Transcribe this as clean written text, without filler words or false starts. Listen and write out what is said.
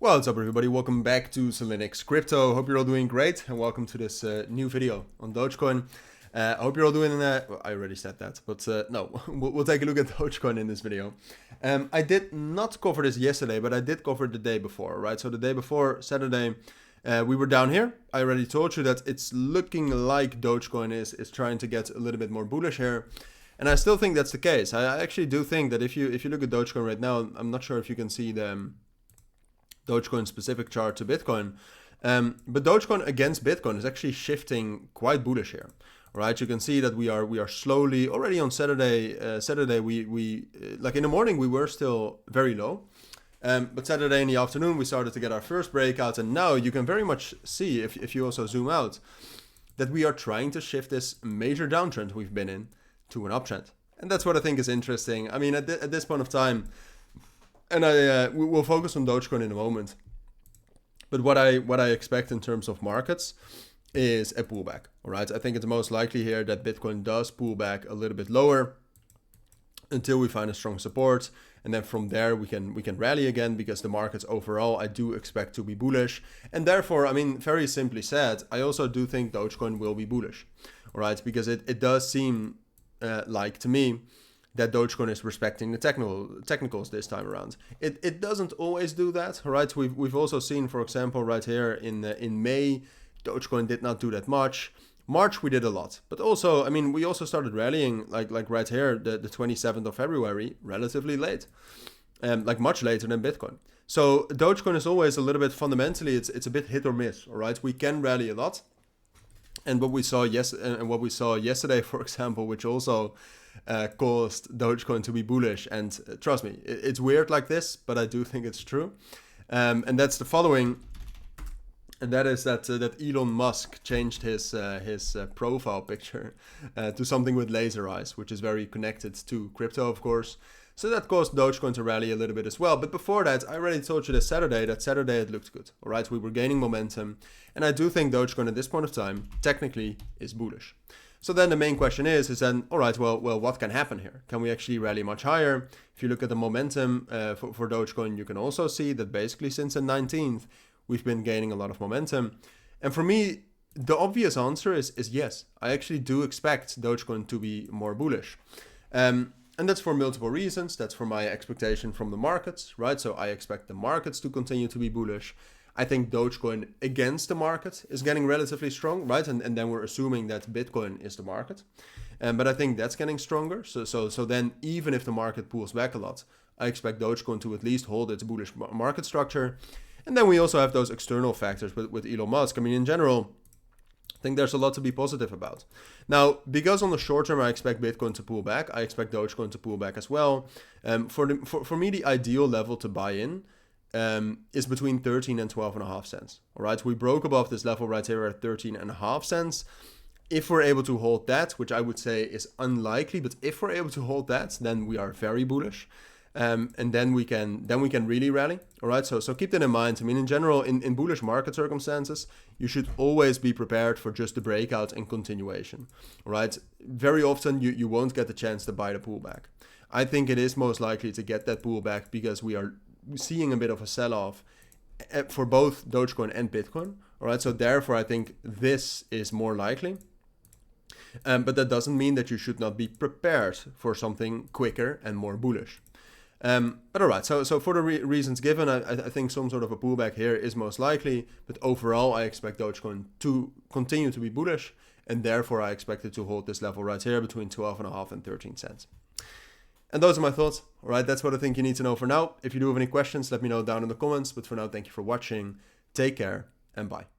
What's up everybody, welcome back to Cilinix Crypto. Hope you're all doing great and welcome to this new video on Dogecoin. I hope you're all doing well, I already said that, but no, we'll take a look at Dogecoin in this video. I did not cover this yesterday, but I did cover it the day before, right? So the day before, Saturday, we were down here. I already told you that it's looking like Dogecoin is trying to get a little bit more bullish here. And I still think that's the case. I actually do think that if you look at Dogecoin right now, I'm not sure if you can see the Dogecoin specific chart to Bitcoin, but Dogecoin against Bitcoin is actually shifting quite bullish here. Right, you can see that we are slowly already on Saturday. We like in the morning we were still very low, but Saturday in the afternoon we started to get our first breakout, and now you can very much see if you also zoom out that we are trying to shift this major downtrend we've been in to an uptrend, and that's what I think is interesting. I mean, at this point of time. And we'll focus on Dogecoin in a moment. But what I expect in terms of markets is a pullback. All right, I think it's most likely here that Bitcoin does pull back a little bit lower until we find a strong support, and then from there we can rally again, because the markets overall I do expect to be bullish, and therefore, I mean, very simply said, I also do think Dogecoin will be bullish. All right, because it does seem like to me that Dogecoin is respecting the technicals this time around. It doesn't always do that, right? We've also seen, for example, right here in May, Dogecoin did not do that much. March we did a lot, but also, I mean, we also started rallying like right here, the 27th of February, relatively late, like much later than Bitcoin. So Dogecoin is always a little bit fundamentally, it's a bit hit or miss, all right? We can rally a lot, and what we saw yesterday, for example, which also caused Dogecoin to be bullish, and trust me, it's weird like this, but I do think it's true, and that's the following, and that is that Elon Musk changed his profile picture to something with laser eyes, which is very connected to crypto, of course. So that caused Dogecoin to rally a little bit as well. But before that, I already told you that Saturday it looked good. All right, we were gaining momentum, and I do think Dogecoin at this point of time technically is bullish. So then the main question is then, all right, well, what can happen here? Can we actually rally much higher? If you look at the momentum for Dogecoin, you can also see that basically since the 19th, we've been gaining a lot of momentum. And for me, the obvious answer is yes. I actually do expect Dogecoin to be more bullish. And that's for multiple reasons. That's for my expectation from the markets, right? So I expect the markets to continue to be bullish. I think Dogecoin against the market is getting relatively strong, right? And then we're assuming that Bitcoin is the market. But I think that's getting stronger. So then even if the market pulls back a lot, I expect Dogecoin to at least hold its bullish market structure. And then we also have those external factors with Elon Musk. I mean, in general, I think there's a lot to be positive about. Now, because on the short term I expect Bitcoin to pull back, I expect Dogecoin to pull back as well. For me, the ideal level to buy in is between 13 and 12.5 cents. All right, we broke above this level right here at 13.5 cents. If we're able to hold that, which I would say is unlikely, but if we're able to hold that, then we are very bullish. And then we can really rally. All right, so keep that in mind. I mean, in general, in bullish market circumstances, you should always be prepared for just the breakout and continuation. All right, very often you won't get the chance to buy the pullback. I think it is most likely to get that pullback because we are seeing a bit of a sell-off for both Dogecoin and Bitcoin. All right, so therefore I think this is more likely. But that doesn't mean that you should not be prepared for something quicker and more bullish. But all right, so for the reasons given, I think some sort of a pullback here is most likely, but overall I expect Dogecoin to continue to be bullish, and therefore I expect it to hold this level right here between 12.5 and 13 cents. And those are my thoughts. All right, that's what I think you need to know for now. If you do have any questions, let me know down in the comments. But for now, thank you for watching. Take care and bye.